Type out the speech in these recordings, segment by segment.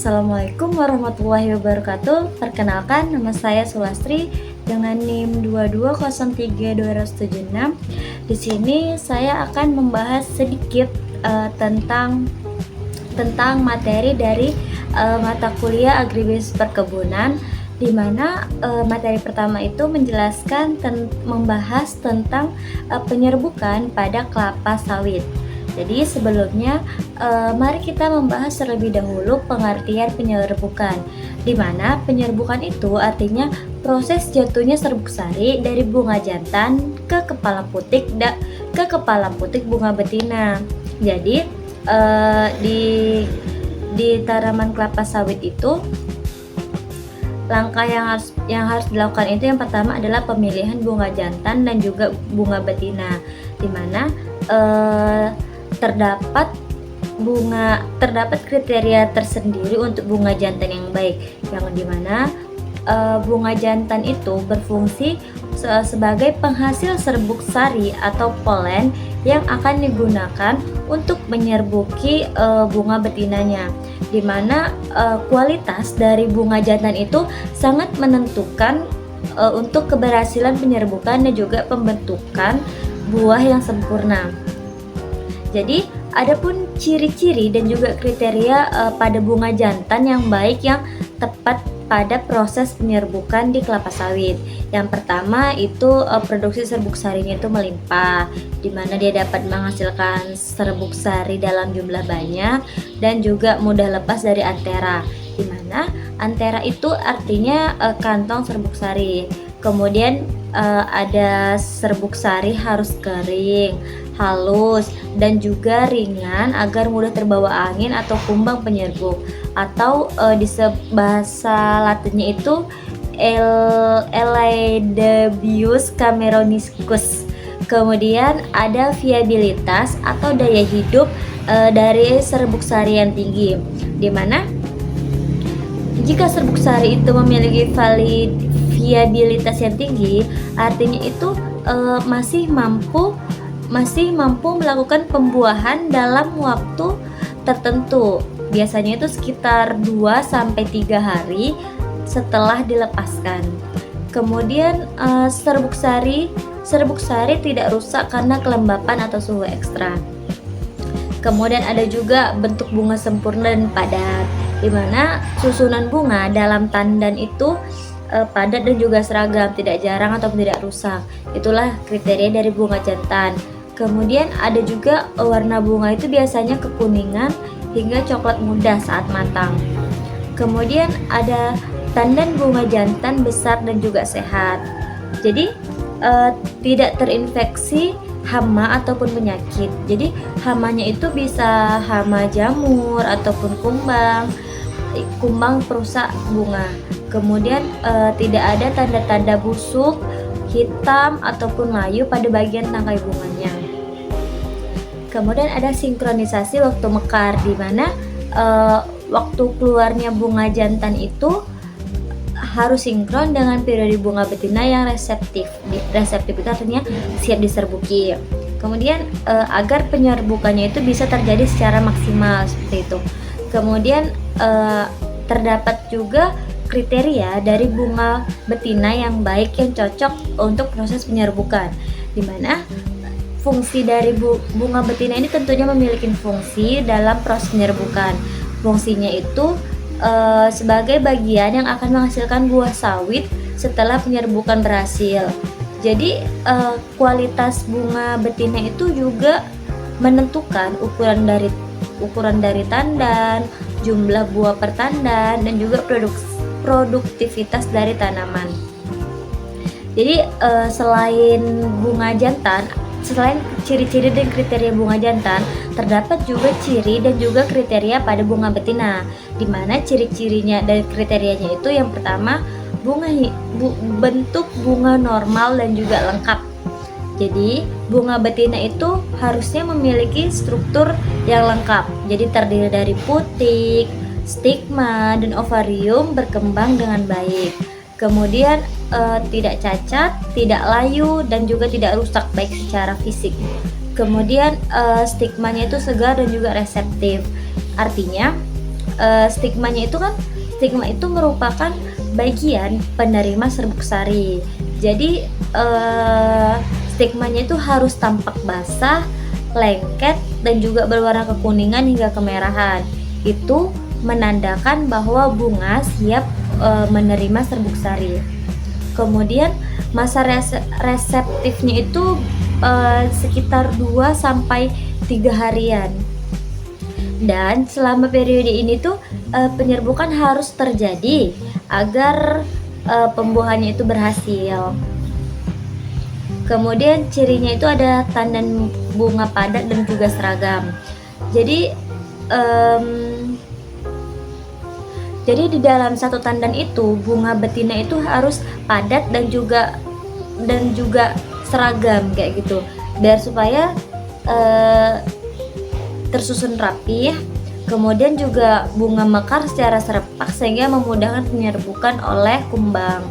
Assalamualaikum warahmatullahi wabarakatuh. Perkenalkan, nama saya Sulastri dengan NIM 2203276. Di sini saya akan membahas sedikit tentang materi dari mata kuliah Agribisnis Perkebunan, di mana materi pertama itu menjelaskan membahas tentang penyerbukan pada kelapa sawit. Jadi sebelumnya mari kita membahas terlebih dahulu pengertian penyerbukan, di mana penyerbukan itu artinya proses jatuhnya serbuk sari dari bunga jantan ke kepala putik bunga betina. Jadi di tanaman kelapa sawit itu langkah yang harus dilakukan itu yang pertama adalah pemilihan bunga jantan dan juga bunga betina, di mana terdapat kriteria tersendiri untuk bunga jantan yang baik, yang dimana bunga jantan itu berfungsi sebagai penghasil serbuk sari atau polen yang akan digunakan untuk menyerbuki bunga betinanya, dimana kualitas dari bunga jantan itu sangat menentukan untuk keberhasilan penyerbukan dan juga pembentukan buah yang sempurna. Jadi, adapun ciri-ciri dan juga kriteria pada bunga jantan yang baik yang tepat pada proses penyerbukan di kelapa sawit. Yang pertama itu produksi serbuk sarinya itu melimpah, di mana dia dapat menghasilkan serbuk sari dalam jumlah banyak dan juga mudah lepas dari antera, di mana antera itu artinya kantong serbuk sari. Kemudian ada serbuk sari harus kering, halus, dan juga ringan agar mudah terbawa angin atau kumbang penyerbuk, atau di bahasa latinnya itu Elaedabius cameronicus. Kemudian ada viabilitas atau daya hidup dari serbuk sari yang tinggi, di mana jika serbuk sari itu memiliki viabilitas yang tinggi, artinya itu masih mampu melakukan pembuahan dalam waktu tertentu. Biasanya itu sekitar 2-3 hari setelah dilepaskan. Kemudian serbuk sari tidak rusak karena kelembapan atau suhu ekstra. Kemudian ada juga bentuk bunga sempurna dan padat, di mana susunan bunga dalam tandan itu padat dan juga seragam, tidak jarang ataupun tidak rusak. Itulah kriteria dari bunga jantan. Kemudian ada juga warna bunga itu biasanya kekuningan hingga coklat muda saat matang. Kemudian ada tandan bunga jantan besar dan juga sehat. Jadi tidak terinfeksi hama ataupun penyakit. Jadi hamanya itu bisa hama jamur ataupun kumbang perusak bunga. Kemudian tidak ada tanda-tanda busuk, hitam ataupun layu pada bagian tangkai bunganya. Kemudian ada sinkronisasi waktu mekar, di mana waktu keluarnya bunga jantan itu harus sinkron dengan periode bunga betina yang reseptif. Reseptif itu artinya siap diserbuki. Kemudian agar penyerbukannya itu bisa terjadi secara maksimal seperti itu. Kemudian terdapat juga kriteria dari bunga betina yang baik yang cocok untuk proses penyerbukan, di mana fungsi dari bunga betina ini tentunya memiliki fungsi dalam proses penyerbukan. Fungsinya itu sebagai bagian yang akan menghasilkan buah sawit setelah penyerbukan berhasil. Jadi kualitas bunga betina itu juga menentukan ukuran dari tandan, jumlah buah per tandan, dan juga produktivitas dari tanaman. Jadi selain ciri-ciri dan kriteria bunga jantan, terdapat juga ciri dan juga kriteria pada bunga betina, di mana ciri-cirinya dan kriterianya itu yang pertama bentuk bunga normal dan juga lengkap. Jadi bunga betina itu harusnya memiliki struktur yang lengkap. Jadi terdiri dari putik, stigma, dan ovarium berkembang dengan baik. Kemudian tidak cacat, tidak layu, dan juga tidak rusak baik secara fisik. Kemudian stigmanya itu segar dan juga reseptif. Artinya stigmanya itu kan, stigma itu merupakan bagian penerima serbuk sari. Jadi stigmanya itu harus tampak basah, lengket, dan juga berwarna kekuningan hingga kemerahan. Itu menandakan bahwa bunga siap menerima serbuk sari. Kemudian masa reseptifnya itu sekitar 2-3 harian. Dan selama periode ini tuh penyerbukan harus terjadi agar pembuahannya itu berhasil. Kemudian cirinya itu ada tandan bunga padat dan juga seragam. Jadi di dalam satu tandan itu bunga betina itu harus padat dan juga seragam kayak gitu, biar supaya tersusun rapi ya. Kemudian juga bunga mekar secara serempak sehingga memudahkan penyerbukan oleh kumbang.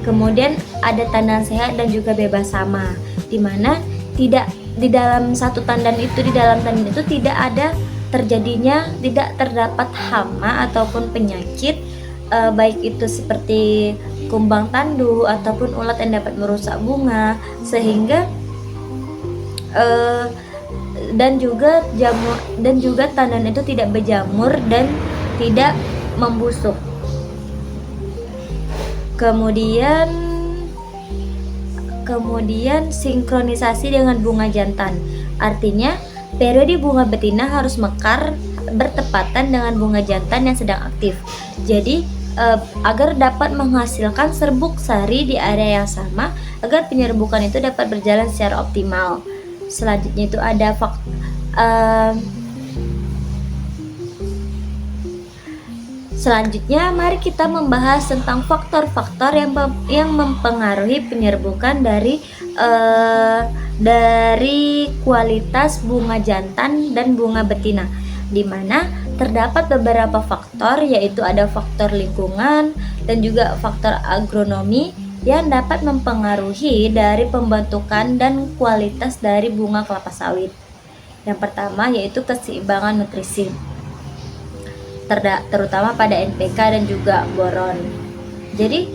Kemudian ada tandan sehat dan juga bebas hama, di mana tidak di dalam satu tandan itu, di dalam tandan itu tidak terdapat hama ataupun penyakit, baik itu seperti kumbang tandu ataupun ulat yang dapat merusak bunga, sehingga dan juga tandan itu tidak berjamur dan tidak membusuk. Kemudian sinkronisasi dengan bunga jantan, artinya periode bunga betina harus mekar bertepatan dengan bunga jantan yang sedang aktif. Jadi agar dapat menghasilkan serbuk sari di area yang sama, agar penyerbukan itu dapat berjalan secara optimal. Selanjutnya itu ada Selanjutnya mari kita membahas tentang faktor-faktor yang mempengaruhi penyerbukan dari kualitas bunga jantan dan bunga betina, di mana terdapat beberapa faktor, yaitu ada faktor lingkungan dan juga faktor agronomi yang dapat mempengaruhi dari pembentukan dan kualitas dari bunga kelapa sawit. Yang pertama yaitu keseimbangan nutrisi, terutama pada NPK dan juga boron. Jadi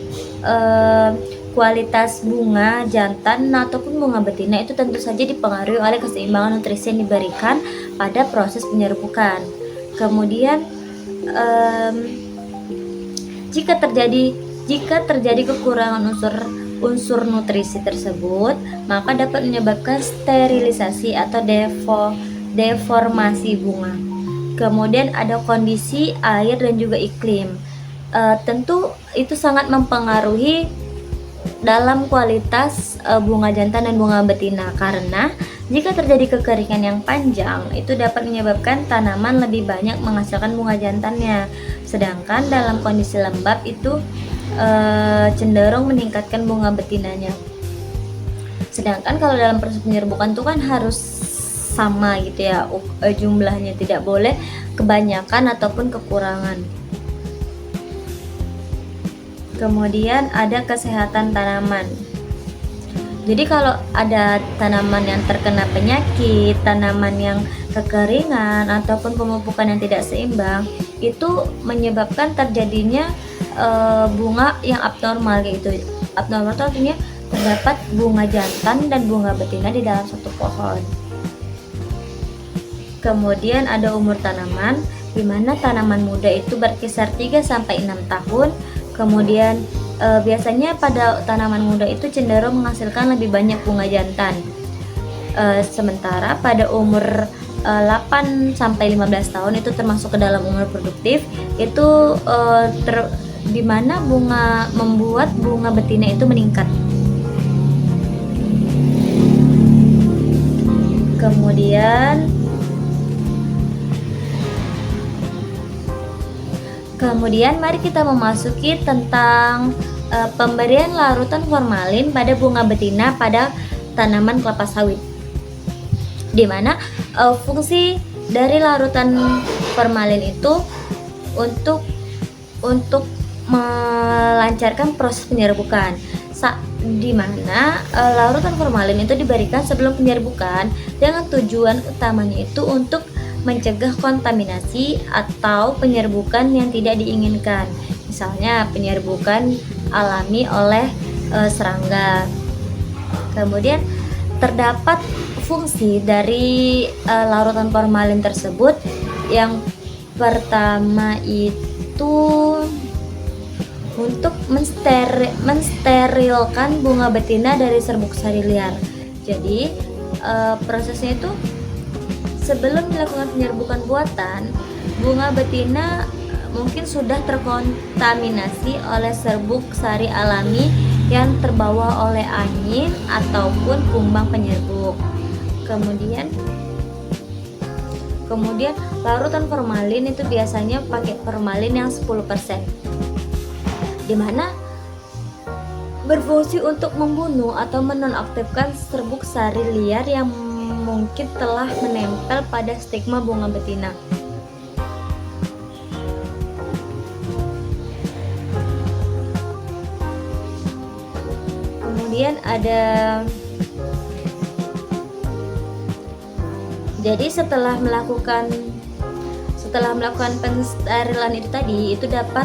kualitas bunga jantan ataupun bunga betina itu tentu saja dipengaruhi oleh keseimbangan nutrisi yang diberikan pada proses penyerbukan. Kemudian jika terjadi kekurangan unsur nutrisi tersebut, maka dapat menyebabkan sterilisasi atau deformasi bunga. Kemudian ada kondisi air dan juga iklim. Tentu itu sangat mempengaruhi dalam kualitas bunga jantan dan bunga betina, karena jika terjadi kekeringan yang panjang itu dapat menyebabkan tanaman lebih banyak menghasilkan bunga jantannya, sedangkan dalam kondisi lembab itu cenderung meningkatkan bunga betinanya. Sedangkan kalau dalam proses penyerbukan itu kan harus sama gitu ya jumlahnya, tidak boleh kebanyakan ataupun kekurangan. Kemudian ada kesehatan tanaman. Jadi kalau ada tanaman yang terkena penyakit, tanaman yang kekeringan ataupun pemupukan yang tidak seimbang, itu menyebabkan terjadinya bunga yang abnormal gitu. Abnormal itu artinya terdapat bunga jantan dan bunga betina di dalam satu pohon. Kemudian ada umur tanaman, di mana tanaman muda itu berkisar 3-6 tahun. Kemudian biasanya pada tanaman muda itu cenderung menghasilkan lebih banyak bunga jantan. Sementara pada umur 8-15 tahun itu termasuk ke dalam umur produktif, itu di mana membuat bunga betina itu meningkat. Kemudian mari kita memasuki tentang pemberian larutan formalin pada bunga betina pada tanaman kelapa sawit, di mana fungsi dari larutan formalin itu untuk melancarkan proses penyerbukan, di mana larutan formalin itu diberikan sebelum penyerbukan dengan tujuan utamanya itu untuk mencegah kontaminasi atau penyerbukan yang tidak diinginkan. Misalnya penyerbukan alami oleh serangga. Kemudian terdapat fungsi dari larutan formalin tersebut. Yang pertama itu untuk mensterilkan bunga betina dari serbuk sari liar. Jadi prosesnya itu sebelum dilakukan penyerbukan buatan, bunga betina mungkin sudah terkontaminasi oleh serbuk sari alami yang terbawa oleh angin ataupun kumbang penyerbuk. Kemudian larutan formalin itu biasanya pakai formalin yang 10%, di mana berfungsi untuk membunuh atau menonaktifkan serbuk sari liar yang mungkin telah menempel pada stigma bunga betina. Kemudian setelah melakukan pensterilan itu tadi, itu dapat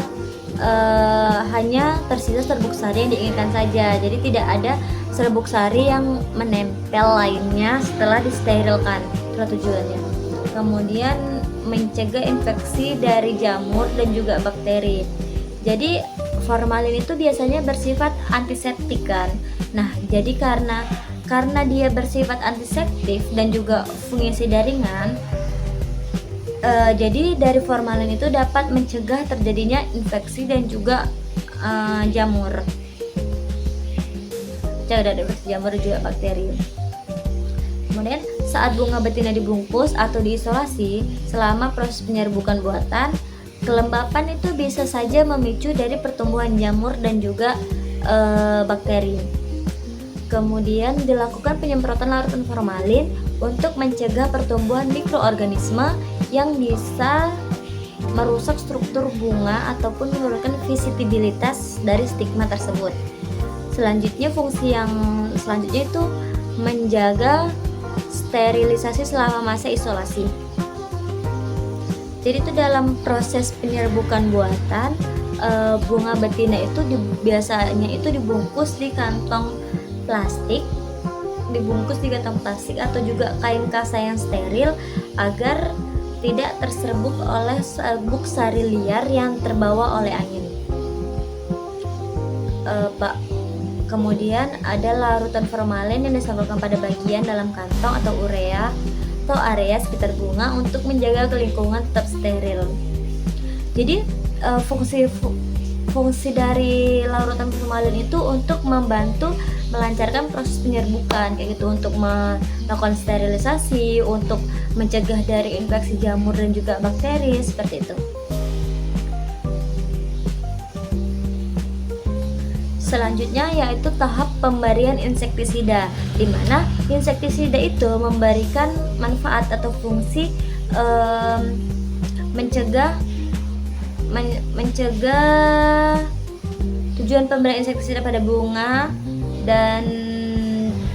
hanya tersisa serbuk sari yang diinginkan saja. Jadi tidak ada serbuk sari yang menempel lainnya setelah disterilkan. Itulah tujuannya. Kemudian mencegah infeksi dari jamur dan juga bakteri. Jadi formalin itu biasanya bersifat antiseptik kan. Nah, jadi karena dia bersifat antiseptik dan juga fungisida ringan, jadi dari formalin itu dapat mencegah terjadinya infeksi dan juga jamur. Cegah dari jamur dan juga bakteri. Kemudian saat bunga betina dibungkus atau diisolasi selama proses penyerbukan buatan, kelembapan itu bisa saja memicu dari pertumbuhan jamur dan juga bakteri. Kemudian dilakukan penyemprotan larutan formalin untuk mencegah pertumbuhan mikroorganisme yang bisa merusak struktur bunga ataupun menurunkan visitibilitas dari stigma tersebut. Fungsi yang selanjutnya itu menjaga sterilisasi selama masa isolasi. Jadi itu dalam proses penyerbukan buatan, bunga betina itu biasanya itu dibungkus di kantong plastik atau juga kain kasa yang steril agar tidak terserbuk oleh serbuk sari liar yang terbawa oleh angin. Kemudian ada larutan formalin yang disampurkan pada bagian dalam kantong atau area sekitar bunga untuk menjaga lingkungan tetap steril. Jadi fungsi dari larutan formalin itu untuk membantu melancarkan proses penyerbukan kayak gitu, untuk melakukan sterilisasi, untuk mencegah dari infeksi jamur dan juga bakteri seperti itu. Selanjutnya yaitu tahap pemberian insektisida, di mana insektisida itu memberikan manfaat atau fungsi mencegah tujuan pemberian insektisida pada bunga dan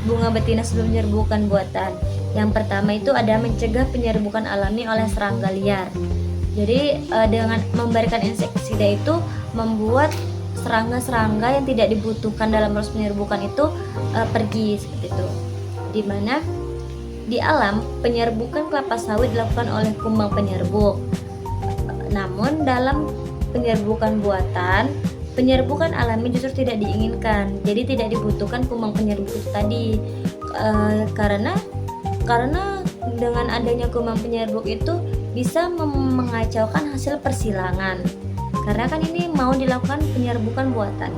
bunga betina sebelum penyerbukan buatan. Yang pertama itu ada mencegah penyerbukan alami oleh serangga liar. Jadi dengan memberikan insektisida itu membuat serangga-serangga yang tidak dibutuhkan dalam proses penyerbukan itu pergi seperti itu. Dimana di alam penyerbukan kelapa sawit dilakukan oleh kumbang penyerbuk. Namun dalam penyerbukan buatan, penyerbukan alami justru tidak diinginkan. Jadi tidak dibutuhkan kumbang penyerbuk itu tadi. Karena dengan adanya kumbang penyerbuk itu bisa mengacaukan hasil persilangan. Karena kan ini mau dilakukan penyerbukan buatan.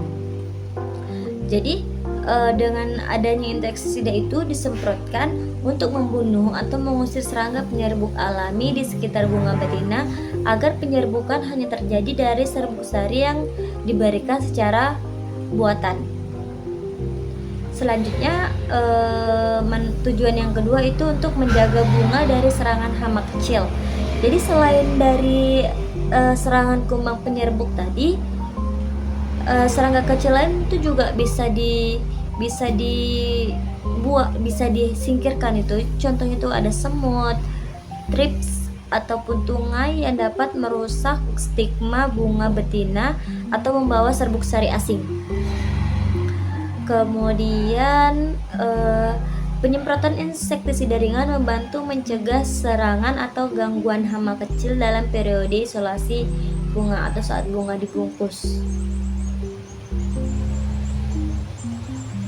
Jadi dengan adanya insektisida itu disemprotkan untuk membunuh atau mengusir serangga penyerbuk alami di sekitar bunga betina agar penyerbukan hanya terjadi dari serbuk sari yang diberikan secara buatan. Selanjutnya tujuan yang kedua itu untuk menjaga bunga dari serangan hama kecil. Jadi selain dari serangan kumbang penyerbuk tadi, serangga kecil lain itu juga bisa disingkirkan itu. Contohnya itu ada semut, thrips, ataupun tungai yang dapat merusak stigma bunga betina atau membawa serbuk sari asing. Kemudian penyemprotan insektisida ringan membantu mencegah serangan atau gangguan hama kecil dalam periode isolasi bunga atau saat bunga dibungkus.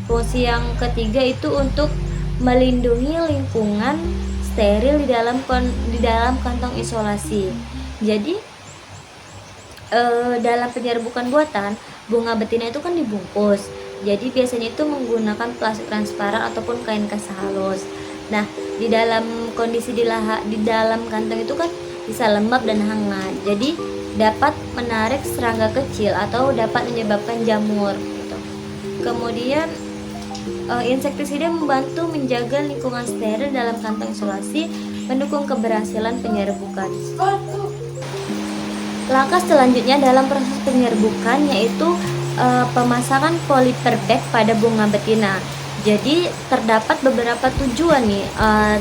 Fungsi yang ketiga itu untuk melindungi lingkungan steril di dalam kantong isolasi. Jadi dalam penyerbukan buatan, bunga betina itu kan dibungkus. Jadi biasanya itu menggunakan plastik transparan ataupun kain kasa halus. Nah, di dalam kondisi di dalam kantong itu kan bisa lembab dan hangat. Jadi dapat menarik serangga kecil atau dapat menyebabkan jamur gitu. Kemudian insektisida membantu menjaga lingkungan steril dalam kantong isolasi, mendukung keberhasilan penyerbukan. Langkah selanjutnya dalam proses penyerbukan yaitu pemasangan polyper bag pada bunga betina. Jadi terdapat beberapa tujuan nih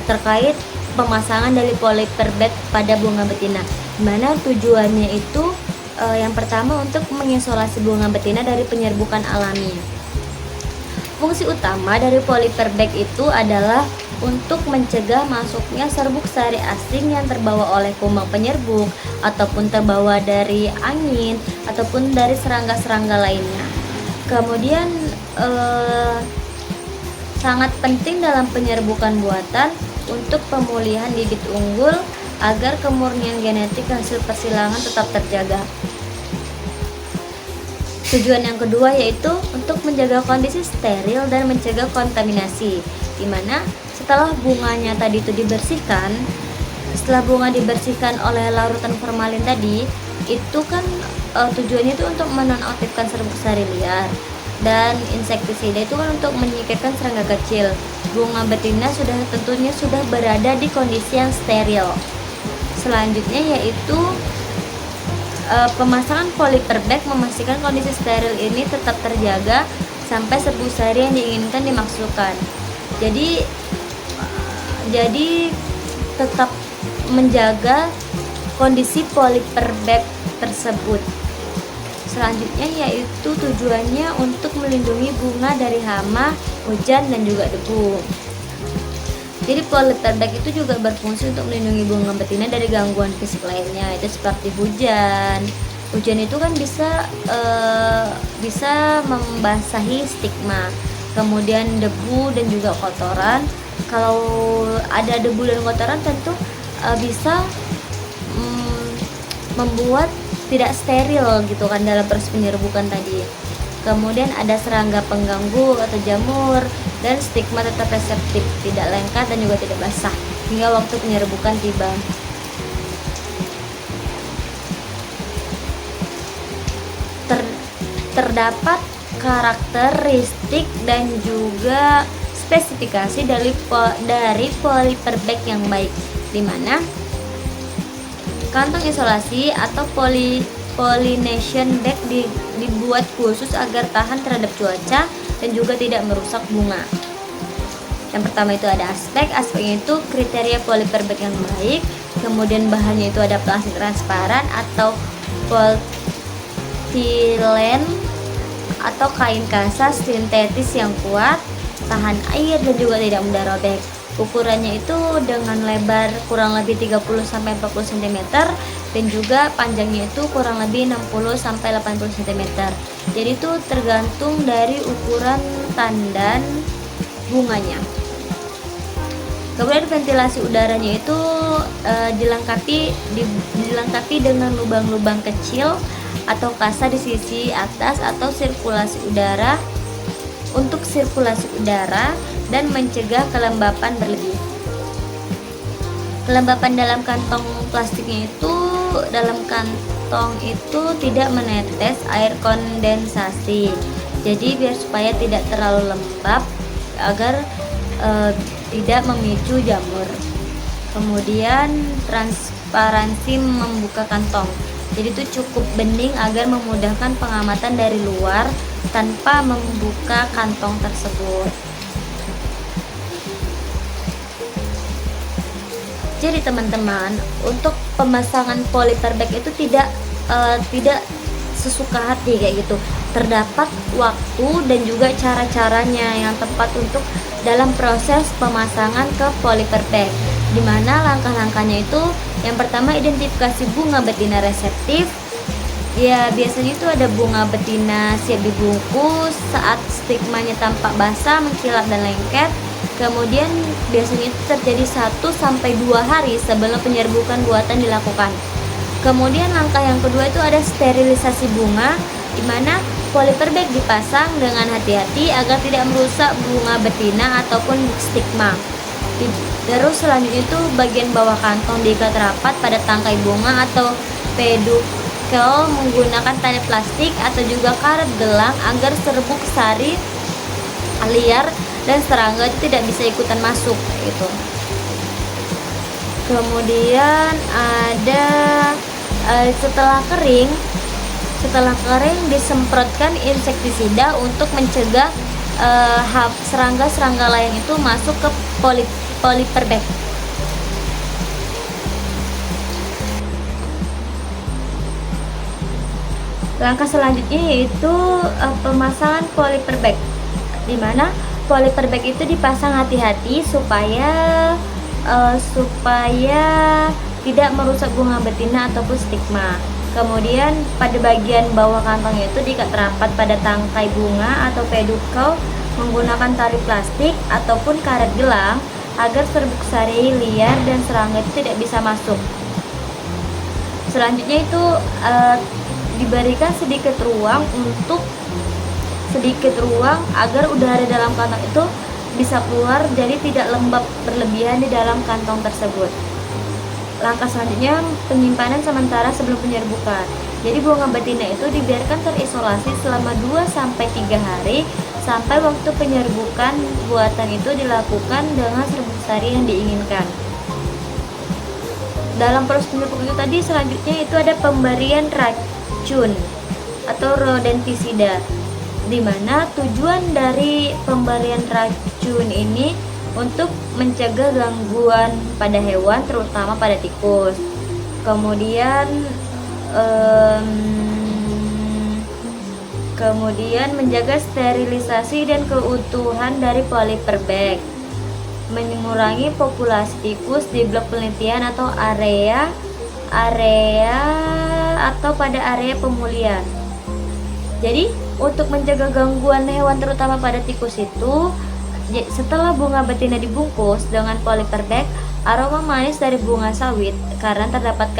terkait pemasangan dari polyper bag pada bunga betina. Dimana tujuannya itu yang pertama untuk mengisolasi bunga betina dari penyerbukan alami. Fungsi utama dari polyper bag itu adalah untuk mencegah masuknya serbuk sari asing yang terbawa oleh kumbang penyerbuk ataupun terbawa dari angin ataupun dari serangga-serangga lainnya. Kemudian sangat penting dalam penyerbukan buatan untuk pemulihan bibit unggul agar kemurnian genetik hasil persilangan tetap terjaga. Tujuan yang kedua yaitu untuk menjaga kondisi steril dan mencegah kontaminasi, di mana setelah bunganya tadi itu dibersihkan, setelah bunga dibersihkan oleh larutan formalin tadi, itu kan tujuannya itu untuk menonaktifkan serbuk sari liar, dan insektisida itu kan untuk menyingkirkan serangga kecil. Bunga betina tentunya sudah berada di kondisi yang steril. Selanjutnya yaitu pemasangan polyper bag memastikan kondisi steril ini tetap terjaga sampai serbuk sari yang diinginkan dimasukkan. Jadi tetap menjaga kondisi polyper bag tersebut. Selanjutnya yaitu tujuannya untuk melindungi bunga dari hama, hujan, dan juga debu. Jadi polyper bag itu juga berfungsi untuk melindungi bunga betina dari gangguan fisik lainnya, itu seperti hujan. Hujan itu kan bisa membasahi stigma, kemudian debu dan juga kotoran. Kalau ada debu dan kotoran tentu bisa membuat tidak steril gitu kan dalam proses penyerbukan tadi. Kemudian ada serangga pengganggu atau jamur, dan stigma tetap reseptif, tidak lengket dan juga tidak basah hingga waktu penyerbukan tiba. Terdapat karakteristik dan juga spesifikasi dari polyper bag yang baik, di mana kantong isolasi atau pollination bag dibuat khusus agar tahan terhadap cuaca dan juga tidak merusak bunga. Yang pertama itu ada aspeknya itu kriteria polyper bag yang baik, kemudian bahannya itu ada plastik transparan atau polyethylene atau kain kasa sintetis yang kuat, tahan air dan juga tidak mudah robek. Ukurannya itu dengan lebar kurang lebih 30-40 cm dan juga panjangnya itu kurang lebih 60-80 cm. Jadi itu tergantung dari ukuran tandan bunganya. Kemudian ventilasi udaranya itu dilengkapi dengan lubang-lubang kecil atau kasa di sisi atas atau sirkulasi udara untuk sirkulasi udara dan mencegah kelembapan berlebih. Kelembapan dalam kantong plastiknya itu tidak menetes air kondensasi. Jadi biar supaya tidak terlalu lembab agar tidak memicu jamur. Kemudian transparansi membuka kantong. Jadi itu cukup bening agar memudahkan pengamatan dari luar tanpa membuka kantong tersebut. Jadi teman-teman, untuk pemasangan polyper bag itu tidak sesuka hati kayak gitu. Terdapat waktu dan juga cara-caranya yang tepat untuk dalam proses pemasangan ke polyper bag. Dimana langkah-langkahnya itu yang pertama, identifikasi bunga betina reseptif. Ya, biasanya itu ada bunga betina siap dibungkus saat stigmanya tampak basah, mengkilap dan lengket. Kemudian biasanya itu terjadi 1-2 hari sebelum penyerbukan buatan dilakukan. Kemudian langkah yang kedua itu ada sterilisasi bunga, di mana polyper bag dipasang dengan hati-hati agar tidak merusak bunga betina ataupun stigma. Terus selanjutnya itu bagian bawah kantong diikat rapat pada tangkai bunga atau peduncle menggunakan tali plastik atau juga karet gelang agar serbuk sari liar dan serangga itu tidak bisa ikutan masuk gitu. Kemudian ada setelah kering disemprotkan insektisida untuk mencegah serangga-serangga lain itu masuk ke polyper bag. Langkah selanjutnya yaitu pemasangan polyper bag, di mana polyper bag itu dipasang hati-hati supaya tidak merusak bunga betina ataupun stigma. Kemudian pada bagian bawah kantongnya itu diikat rapat pada tangkai bunga atau peduncle menggunakan tali plastik ataupun karet gelang agar serbuk sari liar dan serangga itu tidak bisa masuk. Selanjutnya itu diberikan sedikit ruang agar udara dalam kantong itu bisa keluar, jadi tidak lembab berlebihan di dalam kantong tersebut. Langkah selanjutnya penyimpanan sementara sebelum penyerbukan. Jadi bunga betina itu dibiarkan terisolasi selama 2-3 hari sampai waktu penyerbukan buatan itu dilakukan dengan serbuk sari yang diinginkan. Dalam proses penyerbukan itu tadi selanjutnya itu ada pemberian racun atau rodentisida, di mana tujuan dari pemberian racun ini untuk mencegah gangguan pada hewan, terutama pada tikus. Kemudian menjaga sterilisasi dan keutuhan dari polyper bag, mengurangi populasi tikus di blok penelitian atau area pada area pemulihan. Jadi untuk mencegah gangguan hewan terutama pada tikus itu, setelah bunga betina dibungkus dengan polyper bag, aroma manis dari bunga sawit karena terdapat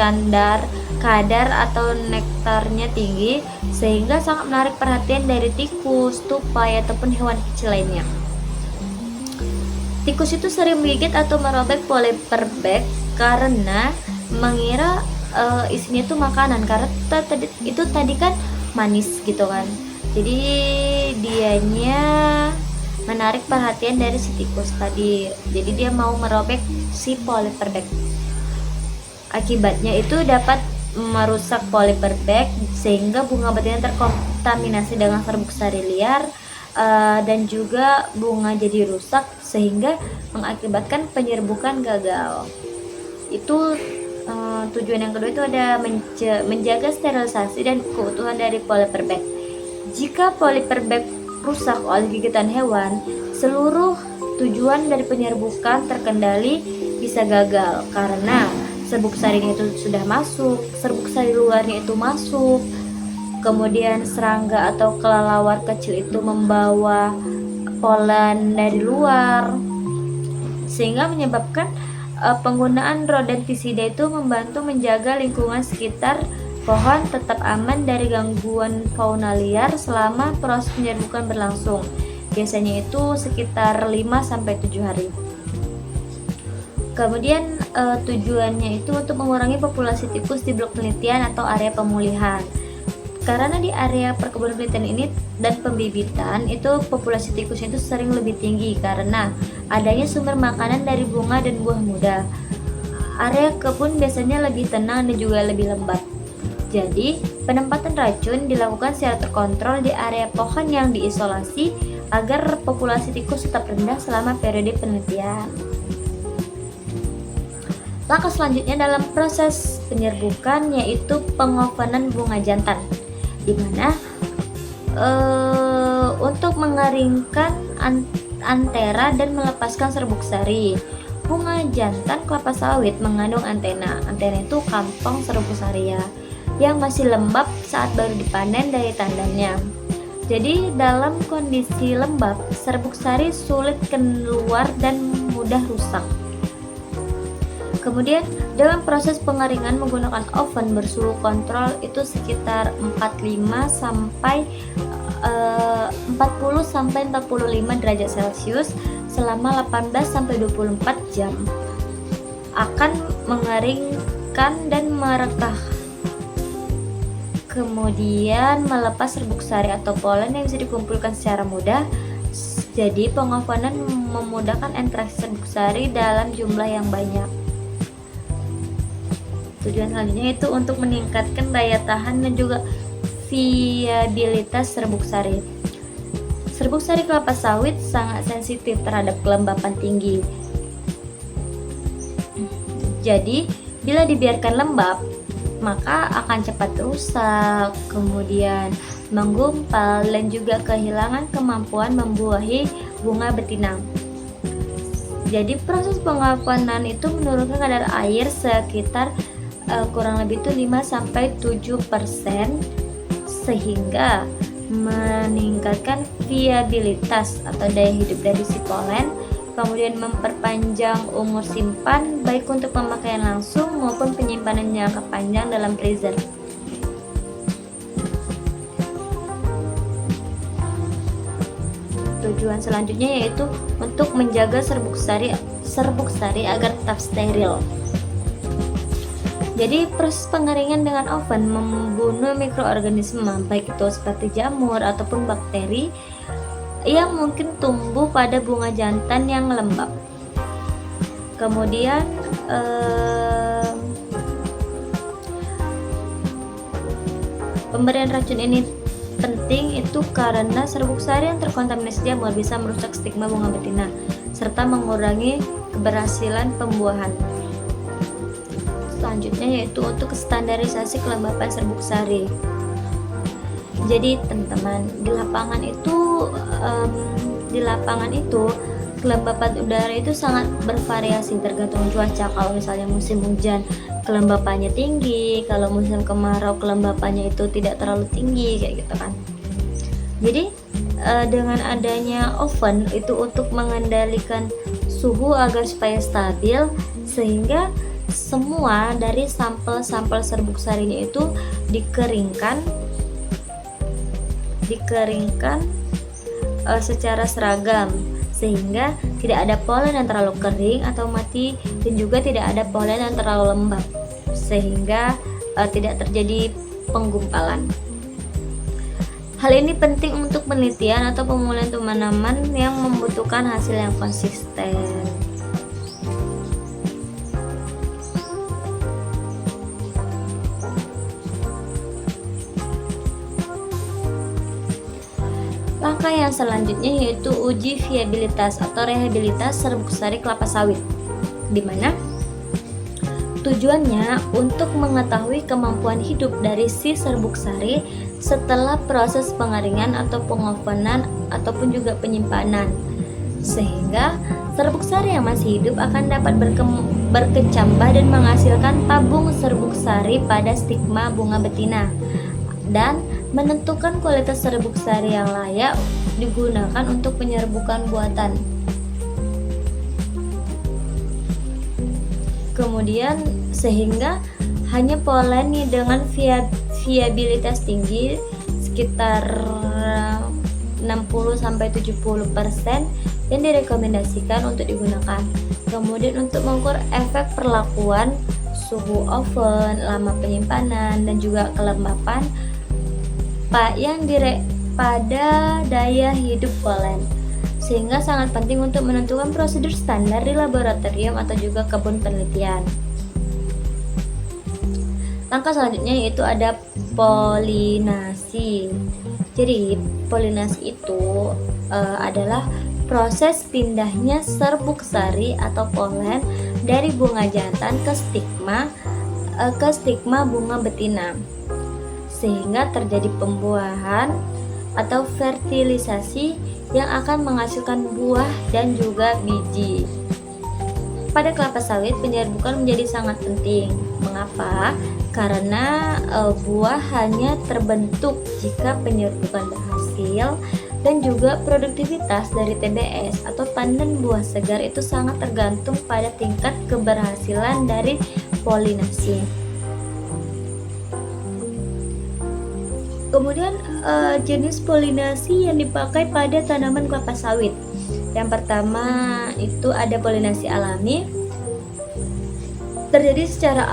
kadar atau nektarnya tinggi sehingga sangat menarik perhatian dari tikus, tupai ataupun hewan kecil lainnya. Tikus itu sering menggigit atau merobek polyper bag karena mengira isinya itu makanan, karena tadi kan manis gitu kan. Jadi dianya menarik perhatian dari si tikus tadi, jadi dia mau merobek si polyper bag. Akibatnya itu dapat merusak polyper bag sehingga bunga betina terkontaminasi dengan serbuk sari liar, dan juga bunga jadi rusak sehingga mengakibatkan penyerbukan gagal. Itu tujuan yang kedua itu ada menjaga sterilisasi dan keutuhan dari polyper bag. Jika polyper bag rusak oleh gigitan hewan, seluruh tujuan dari penyerbukan terkendali bisa gagal karena serbuk sarinya itu sudah masuk, serbuk sari luarnya itu masuk, kemudian serangga atau kelelawar kecil itu membawa polen dari luar, sehingga menyebabkan penggunaan rodentisida itu membantu menjaga lingkungan sekitar pohon tetap aman dari gangguan fauna liar selama proses penyerbukan berlangsung. Biasanya itu sekitar 5-7 hari. Kemudian tujuannya itu untuk mengurangi populasi tikus di blok penelitian atau area pemulihan. Karena di area perkebunan penelitian ini dan pembibitan itu populasi tikusnya itu sering lebih tinggi karena adanya sumber makanan dari bunga dan buah muda. Area kebun biasanya lebih tenang dan juga lebih lembab. Jadi, penempatan racun dilakukan secara terkontrol di area pohon yang diisolasi agar populasi tikus tetap rendah selama periode penelitian. Langkah selanjutnya dalam proses penyerbukan yaitu pengovenan bunga jantan, di mana untuk mengeringkan antera dan melepaskan serbuk sari. Bunga jantan kelapa sawit mengandung antena. Antena itu kantong serbuk sari ya, yang masih lembab saat baru dipanen dari tandanya. Jadi dalam kondisi lembab, serbuk sari sulit keluar dan mudah rusak. Kemudian dalam proses pengeringan menggunakan oven bersuhu kontrol itu sekitar 45 sampai 40 sampai 45 derajat Celcius selama 18 sampai 24 jam. Akan mengeringkan dan merekah. Kemudian melepas serbuk sari atau polen yang bisa dikumpulkan secara mudah. Jadi pengovenan memudahkan interaksi serbuk sari dalam jumlah yang banyak. Tujuan selanjutnya itu untuk meningkatkan daya tahan dan juga viabilitas serbuk sari. Serbuk sari kelapa sawit sangat sensitif terhadap kelembapan tinggi. Jadi, bila dibiarkan lembab, maka akan cepat rusak, kemudian menggumpal dan juga kehilangan kemampuan membuahi bunga betina. Jadi proses pengovenan itu menurunkan kadar air sekitar kurang lebih itu 5-7% sehingga meningkatkan viabilitas atau daya hidup dari si polen, kemudian memperpanjang umur simpan baik untuk pemakaian langsung maupun penyimpanan jangka panjang dalam freezer. Tujuan selanjutnya yaitu untuk menjaga serbuk sari agar tetap steril. Jadi proses pengeringan dengan oven membunuh mikroorganisme baik itu seperti jamur ataupun bakteri yang mungkin tumbuh pada bunga jantan yang lembab. Kemudian pemberian racun ini penting itu karena serbuk sari yang terkontaminasi jamur bisa merusak stigma bunga betina serta mengurangi keberhasilan pembuahan. Selanjutnya yaitu untuk standarisasi kelembapan serbuk sari. Jadi teman-teman, di lapangan itu kelembapan udara itu sangat bervariasi tergantung cuaca. Kalau misalnya musim hujan kelembapannya tinggi, kalau musim kemarau kelembapannya itu tidak terlalu tinggi kayak gitu kan. Jadi dengan adanya oven itu untuk mengendalikan suhu agar supaya stabil, sehingga semua dari sampel-sampel serbuk sarinya itu dikeringkan secara seragam sehingga tidak ada polen yang terlalu kering atau mati dan juga tidak ada polen yang terlalu lembab sehingga tidak terjadi penggumpalan. Hal ini penting untuk penelitian atau pemulihan tanaman yang membutuhkan hasil yang konsisten. Langkah yang selanjutnya yaitu uji viabilitas atau rehabilitas serbuk sari kelapa sawit, di mana tujuannya untuk mengetahui kemampuan hidup dari si serbuk sari setelah proses pengeringan atau pengovenan ataupun juga penyimpanan, sehingga serbuk sari yang masih hidup akan dapat berkecambah dan menghasilkan tabung serbuk sari pada stigma bunga betina dan menentukan kualitas serbuk sari yang layak digunakan untuk penyerbukan buatan. Kemudian sehingga hanya polen dengan viabilitas tinggi sekitar 60-70% yang direkomendasikan untuk digunakan. Kemudian untuk mengukur efek perlakuan suhu oven, lama penyimpanan dan juga kelembapan yang pada daya hidup polen, sehingga sangat penting untuk menentukan prosedur standar di laboratorium atau juga kebun penelitian. Langkah selanjutnya yaitu ada polinasi. Jadi polinasi itu adalah proses pindahnya serbuk sari atau polen dari bunga jantan ke stigma bunga betina, sehingga terjadi pembuahan atau fertilisasi yang akan menghasilkan buah dan juga biji. Pada kelapa sawit, penyerbukan menjadi sangat penting. Mengapa? Karena buah hanya terbentuk jika penyerbukan berhasil, dan juga produktivitas dari TBS atau panen buah segar itu sangat tergantung pada tingkat keberhasilan dari polinasi. Kemudian jenis polinasi yang dipakai pada tanaman kelapa sawit. Yang pertama itu ada polinasi alami, terjadi secara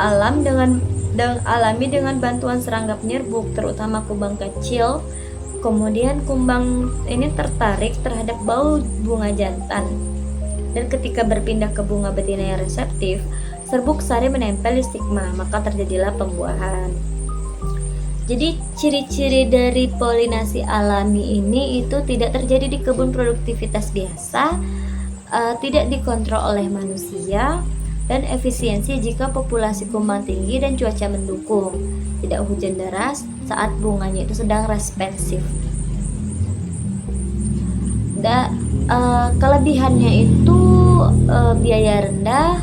alami dengan bantuan serangga penyerbuk, terutama kumbang kecil. Kemudian kumbang ini tertarik terhadap bau bunga jantan, dan ketika berpindah ke bunga betina yang reseptif, serbuk sari menempel di stigma, maka terjadilah pembuahan. Jadi ciri-ciri dari polinasi alami ini itu tidak terjadi di kebun produktivitas biasa, tidak dikontrol oleh manusia, dan efisiensi jika populasi kumbang tinggi dan cuaca mendukung, tidak hujan deras saat bunganya itu sedang responsif. Kelebihannya itu biaya rendah,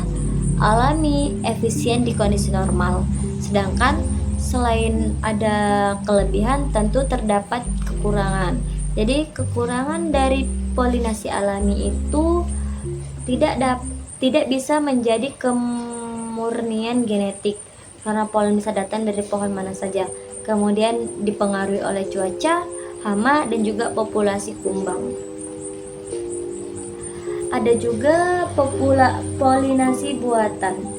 alami, efisien di kondisi normal. Sedangkan selain ada kelebihan, tentu terdapat kekurangan. Jadi kekurangan dari polinasi alami itu tidak bisa menjadi kemurnian genetik, karena polen bisa datang dari pohon mana saja. Kemudian dipengaruhi oleh cuaca, hama, dan juga populasi kumbang. Ada juga polinasi buatan.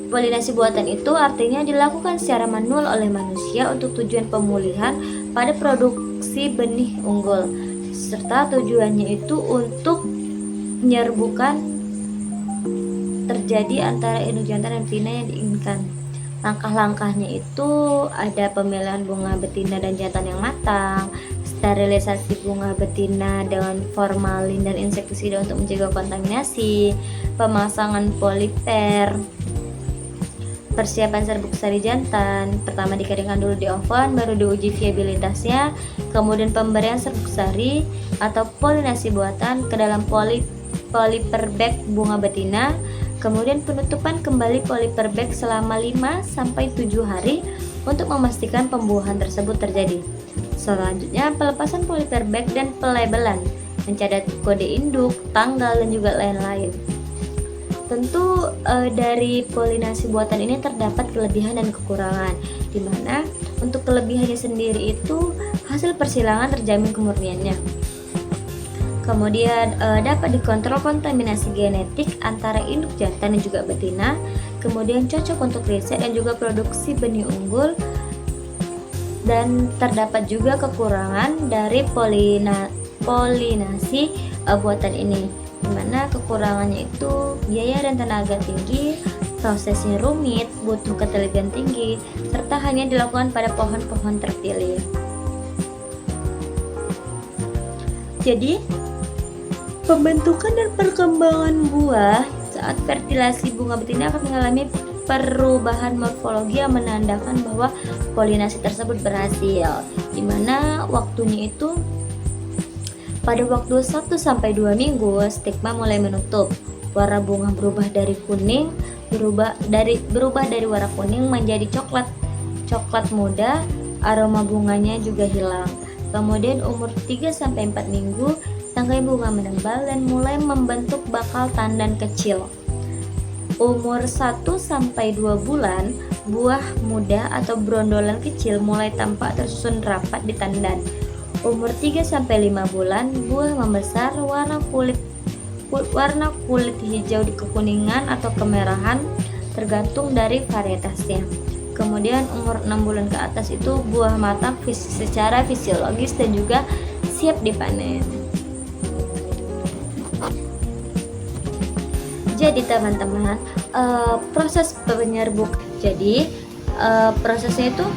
Polinasi buatan itu artinya dilakukan secara manual oleh manusia untuk tujuan pemulihan pada produksi benih unggul, serta tujuannya itu untuk penyerbukan terjadi antara induk jantan dan betina yang diinginkan. Langkah-langkahnya itu ada pemilihan bunga betina dan jantan yang matang, sterilisasi bunga betina dengan formalin dan insektisida untuk mencegah kontaminasi, pemasangan poliper, persiapan serbuk sari jantan. Pertama dikeringkan dulu di oven, baru diuji viabilitasnya, kemudian pemberian serbuk sari atau polinasi buatan ke dalam polyper bag bunga betina, kemudian penutupan kembali polyper bag selama 5-7 hari untuk memastikan pembuahan tersebut terjadi. Selanjutnya pelepasan polyper bag dan pelabelan, mencatat kode induk, tanggal, dan juga lain-lain. Tentu dari polinasi buatan ini terdapat kelebihan dan kekurangan, di mana untuk kelebihannya sendiri itu hasil persilangan terjamin kemurniannya. Kemudian dapat dikontrol kontaminasi genetik antara induk jantan dan juga betina. Kemudian cocok untuk riset dan juga produksi benih unggul. Dan terdapat juga kekurangan dari polinasi buatan ini, dimana kekurangannya itu biaya dan tenaga tinggi, prosesnya rumit, butuh ketelitian tinggi, serta hanya dilakukan pada pohon-pohon terpilih. Jadi, pembentukan dan perkembangan buah saat fertilasi bunga betina akan mengalami perubahan morfologi yang menandakan bahwa polinasi tersebut berhasil, dimana waktunya itu pada waktu 1-2 minggu stigma mulai menutup, warna bunga berubah dari warna kuning menjadi coklat muda, aroma bunganya juga hilang. Kemudian umur 3-4 minggu tangkai bunga menebal dan mulai membentuk bakal tandan kecil. Umur 1-2 bulan, buah muda atau brondolan kecil mulai tampak tersusun rapat di tandan. Umur 3-5 bulan, buah membesar, warna kulit hijau di kekuningan atau kemerahan tergantung dari varietasnya. Kemudian umur 6 bulan ke atas itu buah matang secara fisiologis dan juga siap dipanen. Jadi teman-teman, proses penyerbukan. Jadi prosesnya itu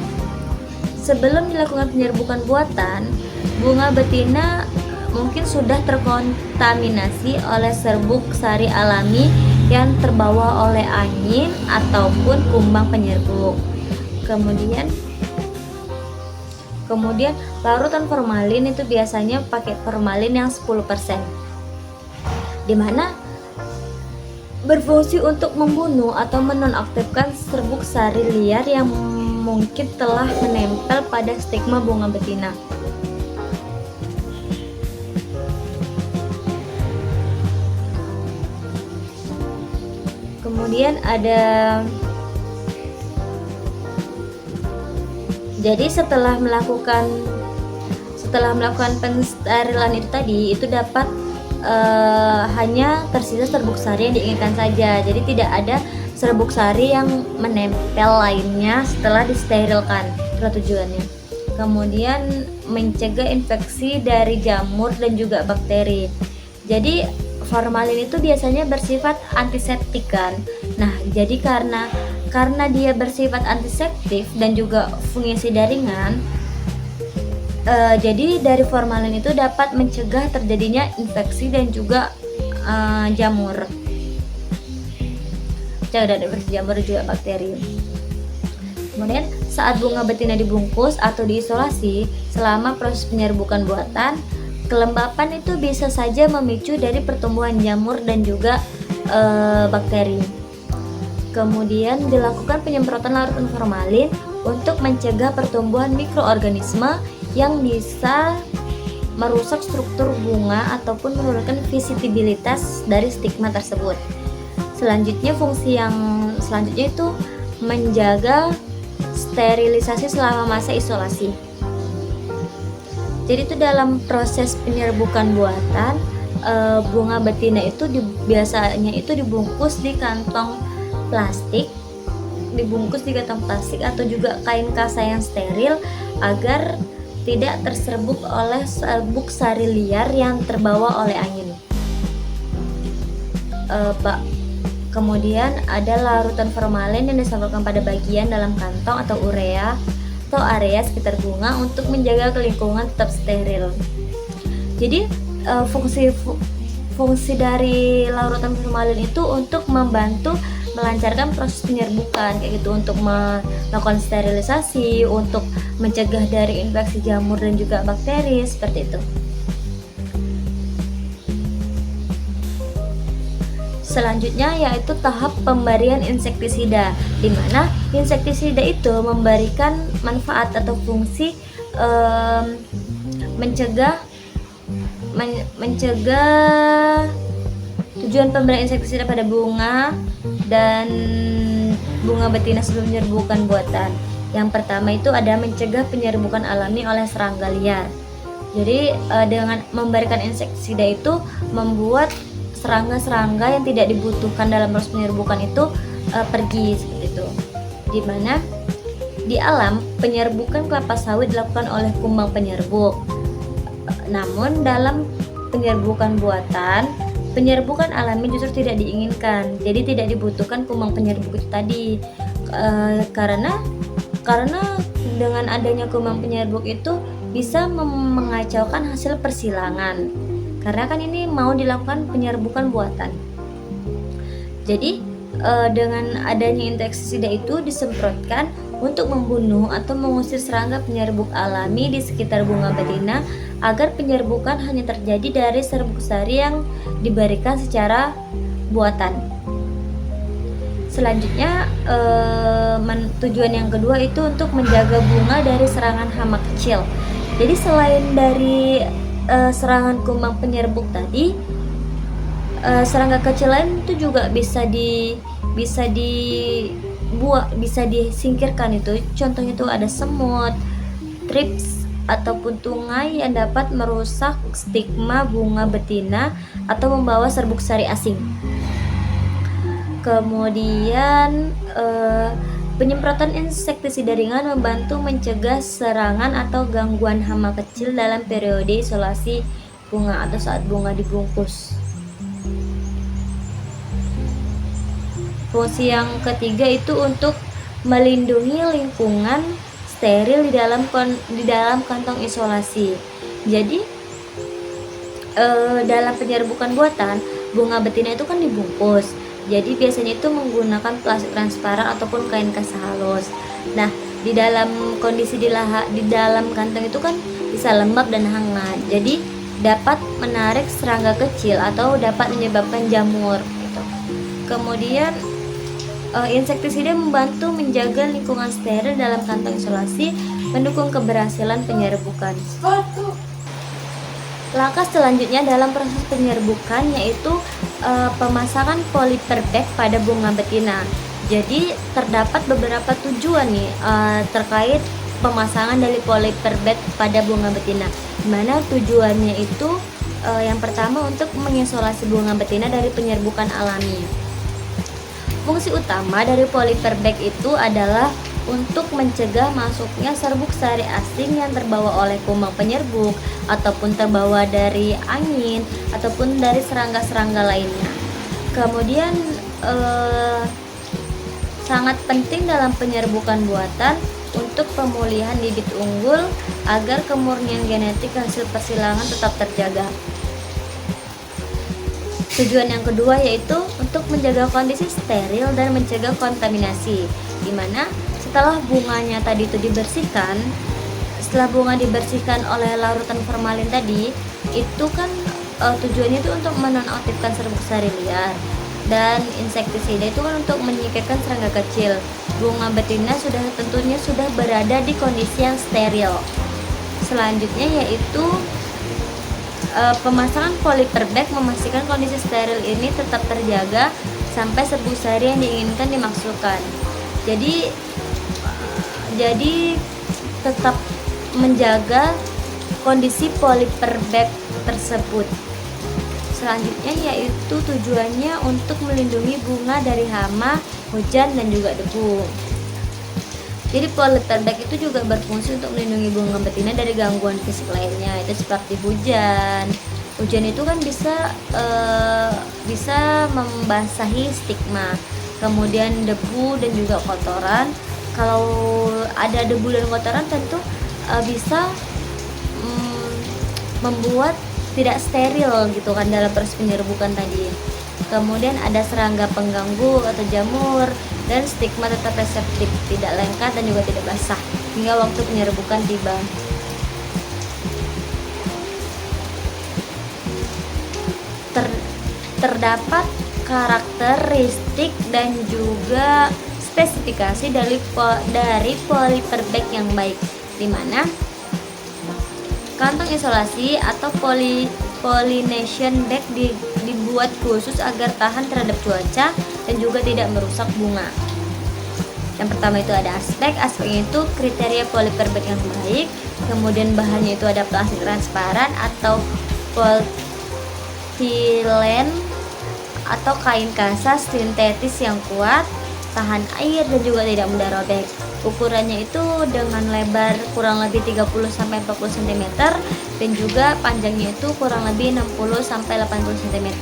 sebelum dilakukan penyerbukan buatan, bunga betina mungkin sudah terkontaminasi oleh serbuk sari alami yang terbawa oleh angin ataupun kumbang penyerbuk. Kemudian larutan formalin itu biasanya pakai formalin yang 10%, dimana berfungsi untuk membunuh atau menonaktifkan serbuk sari liar yang mungkin telah menempel pada stigma bunga betina. Kemudian jadi setelah melakukan pensterilan itu tadi, itu dapat hanya tersisa serbuk sari yang diinginkan saja. Jadi tidak ada serbuk sari yang menempel lainnya setelah disterilkan. Itulah tujuannya. Kemudian mencegah infeksi dari jamur dan juga bakteri. Jadi formalin itu biasanya bersifat antiseptik kan. Nah, jadi karena dia bersifat antiseptik dan juga fungisida ringan, jadi dari formalin itu dapat mencegah terjadinya infeksi dan juga jamur. Dari infeksi jamur dan juga bakteri. Kemudian saat bunga betina dibungkus atau diisolasi selama proses penyerbukan buatan, kelembapan itu bisa saja memicu dari pertumbuhan jamur dan juga bakteri. Kemudian dilakukan penyemprotan larutan formalin untuk mencegah pertumbuhan mikroorganisme yang bisa merusak struktur bunga ataupun menurunkan visitibilitas dari stigma tersebut. Fungsi yang selanjutnya itu menjaga sterilisasi selama masa isolasi. Jadi itu dalam proses penyerbukan buatan, bunga betina itu biasanya itu dibungkus di kantong plastik atau juga kain kasa yang steril agar tidak terserbuk oleh serbuk sari liar yang terbawa oleh angin. Kemudian ada larutan formalin yang disemprotkan pada bagian dalam kantong atau area sekitar bunga untuk menjaga lingkungan tetap steril. Jadi fungsi dari larutan formalin itu untuk membantu melancarkan proses penyerbukan kayak gitu, untuk melakukan sterilisasi, untuk mencegah dari infeksi jamur dan juga bakteri seperti itu. Selanjutnya yaitu tahap pemberian insektisida, di mana insektisida itu memberikan manfaat atau fungsi mencegah tujuan pemberian insektisida pada bunga dan bunga betina sebelum penyerbukan buatan. Yang pertama itu ada mencegah penyerbukan alami oleh serangga liar. Jadi dengan memberikan insektisida itu membuat serangga-serangga yang tidak dibutuhkan dalam proses penyerbukan itu pergi seperti itu. Dimana di alam penyerbukan kelapa sawit dilakukan oleh kumbang penyerbuk. Namun dalam penyerbukan buatan, penyerbukan alami justru tidak diinginkan. Jadi tidak dibutuhkan kumbang penyerbuk itu tadi. Karena dengan adanya kumbang penyerbuk itu bisa mengacaukan hasil persilangan. Karena kan ini mau dilakukan penyerbukan buatan. Jadi dengan adanya insektisida itu disemprotkan untuk membunuh atau mengusir serangga penyerbuk alami di sekitar bunga betina agar penyerbukan hanya terjadi dari serbuk sari yang diberikan secara buatan. Selanjutnya tujuan yang kedua itu untuk menjaga bunga dari serangan hama kecil. Jadi selain dari serangan kumbang penyerbuk tadi, serangga kecil lain itu juga bisa disingkirkan itu. Contohnya itu ada semut, trips ataupun tungai yang dapat merusak stigma bunga betina atau membawa serbuk sari asing. Kemudian penyemprotan insektisida ringan membantu mencegah serangan atau gangguan hama kecil dalam periode isolasi bunga atau saat bunga dibungkus. Fungsi yang ketiga itu untuk melindungi lingkungan steril di dalam kantong isolasi. Jadi dalam penyerbukan buatan, bunga betina itu kan dibungkus. Jadi biasanya itu menggunakan plastik transparan ataupun kain kasa halus. Nah, di dalam kondisi di dalam kantong itu kan bisa lembab dan hangat. Jadi dapat menarik serangga kecil atau dapat menyebabkan jamur gitu. Kemudian insektisida membantu menjaga lingkungan steril dalam kantong isolasi, mendukung keberhasilan penyerbukan. Langkah selanjutnya dalam proses penyerbukan yaitu pemasangan polyper bag pada bunga betina. Jadi terdapat beberapa tujuan nih terkait pemasangan dari polyper bag pada bunga betina. Dimana tujuannya itu yang pertama untuk mengisolasi bunga betina dari penyerbukan alami. Fungsi utama dari polyper bag itu adalah untuk mencegah masuknya serbuk sari asing yang terbawa oleh kumbang penyerbuk ataupun terbawa dari angin ataupun dari serangga-serangga lainnya. Kemudian sangat penting dalam penyerbukan buatan untuk pemulihan bibit unggul agar kemurnian genetik hasil persilangan tetap terjaga. Tujuan yang kedua yaitu untuk menjaga kondisi steril dan mencegah kontaminasi, dimana setelah bunganya tadi itu dibersihkan, setelah bunga dibersihkan oleh larutan formalin tadi, itu kan tujuannya itu untuk menonaktifkan serbuk sari liar, dan insektisida itu kan untuk menyingkirkan serangga kecil. Bunga betina tentunya sudah berada di kondisi yang steril. Selanjutnya yaitu pemasangan polyper bag memastikan kondisi steril ini tetap terjaga sampai serbuk sari yang diinginkan dimasukkan. Jadi tetap menjaga kondisi polyper bag tersebut. Selanjutnya yaitu tujuannya untuk melindungi bunga dari hama, hujan, dan juga debu. Jadi polyper bag itu juga berfungsi untuk melindungi bunga betina dari gangguan fisik lainnya, itu seperti hujan. Hujan itu kan bisa membasahi stigma, kemudian debu dan juga kotoran. Kalau ada debu dan kotoran tentu bisa membuat tidak steril gitu kan dalam proses penyerbukan tadi. Kemudian ada serangga pengganggu atau jamur, dan stigma tetap reseptif, tidak lengket dan juga tidak basah hingga waktu penyerbukan tiba. Terdapat karakteristik dan juga spesifikasi dari polyper bag yang baik, di mana kantong isolasi atau pollination bag dibuat khusus agar tahan terhadap cuaca dan juga tidak merusak bunga. Yang pertama itu ada aspeknya itu kriteria polyper bag yang baik, kemudian bahannya itu ada plastik transparan atau polyethylene atau kain kasa sintetis yang kuat, tahan air dan juga tidak mudah robek. Ukurannya itu dengan lebar kurang lebih 30-40 cm dan juga panjangnya itu kurang lebih 60-80 cm.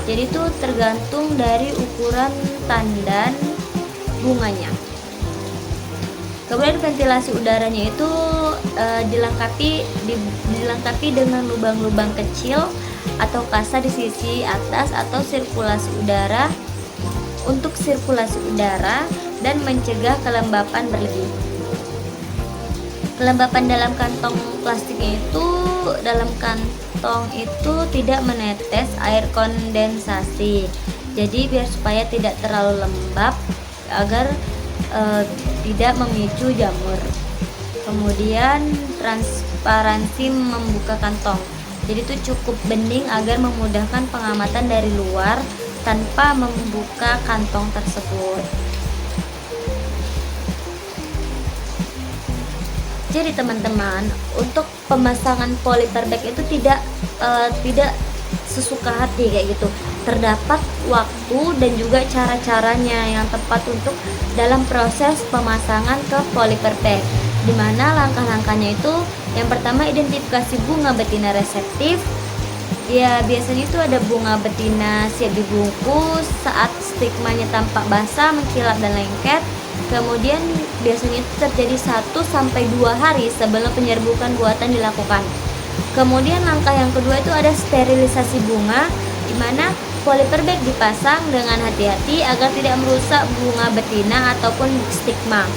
Jadi itu tergantung dari ukuran tandan bunganya. Kemudian ventilasi udaranya itu dilengkapi dengan lubang-lubang kecil atau kasa di sisi atas atau sirkulasi udara untuk sirkulasi udara dan mencegah kelembapan berlebih. Kelembapan dalam kantong plastiknya itu tidak menetes air kondensasi. Jadi biar supaya tidak terlalu lembab agar tidak memicu jamur. Kemudian transparansi membuka kantong. Jadi itu cukup bening agar memudahkan pengamatan dari luar tanpa membuka kantong tersebut. Jadi teman-teman, untuk pemasangan polyper bag itu tidak sesuka hati kayak gitu. Terdapat waktu dan juga cara-caranya yang tepat untuk dalam proses pemasangan ke polyper bag. Dimana langkah-langkahnya itu yang pertama identifikasi bunga betina reseptif. Ya biasanya itu ada bunga betina siap dibungkus saat stigmanya tampak basah, mengkilap dan lengket. Kemudian biasanya itu terjadi 1-2 hari sebelum penyerbukan buatan dilakukan. Kemudian langkah yang kedua itu ada sterilisasi bunga, di mana polyper bag dipasang dengan hati-hati agar tidak merusak bunga betina ataupun stigma.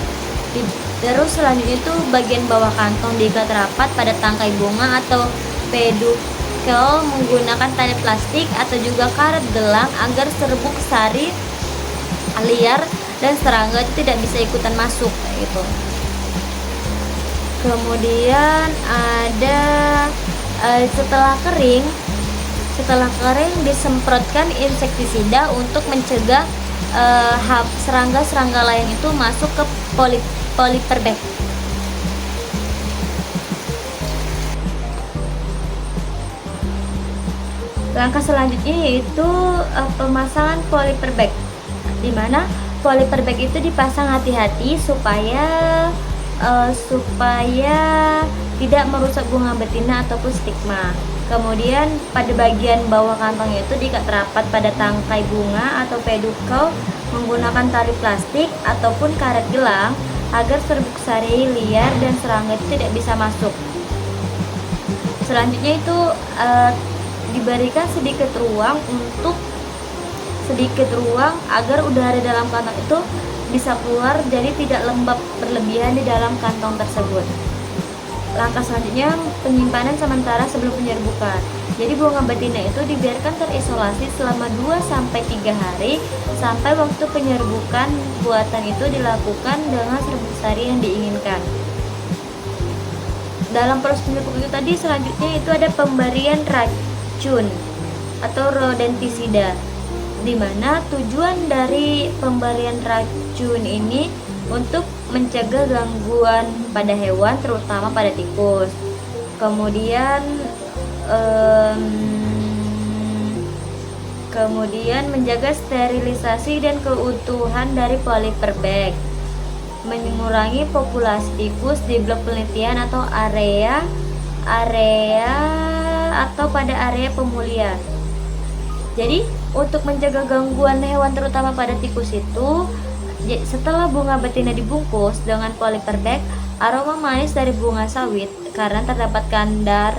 Terus selanjutnya itu bagian bawah kantong diikat rapat pada tangkai bunga atau peduncle menggunakan tali plastik atau juga karet gelang agar serbuk sari liar dan serangga itu tidak bisa ikutan masuk gitu. Kemudian ada setelah kering disemprotkan insektisida untuk mencegah serangga-serangga lain itu masuk ke polyper bag. Langkah selanjutnya yaitu pemasangan polyper bag, di mana polyper bag itu dipasang hati-hati supaya tidak merusak bunga betina ataupun stigma. Kemudian pada bagian bawah kantongnya itu diikat rapat pada tangkai bunga atau peduncle menggunakan tali plastik ataupun karet gelang agar serbuk sari liar dan serangga itu tidak bisa masuk. Selanjutnya itu diberikan sedikit ruang agar udara dalam kantong itu bisa keluar, jadi tidak lembab berlebihan di dalam kantong tersebut. Langkah selanjutnya penyimpanan sementara sebelum penyerbukan. Jadi bunga betina itu dibiarkan terisolasi selama 2-3 hari sampai waktu penyerbukan buatan itu dilakukan dengan serbuk sari yang diinginkan. Dalam proses penyerbukan itu tadi selanjutnya itu ada pemberian racun atau rodentisida, di mana tujuan dari pemberian racun ini untuk mencegah gangguan pada hewan, terutama pada tikus. Kemudian menjaga sterilisasi dan keutuhan dari polyper bag, mengurangi populasi tikus di blok penelitian atau area pada area pemulihan. Jadi untuk mencegah gangguan hewan terutama pada tikus itu, setelah bunga betina dibungkus dengan polyper bag, aroma manis dari bunga sawit karena terdapat kadar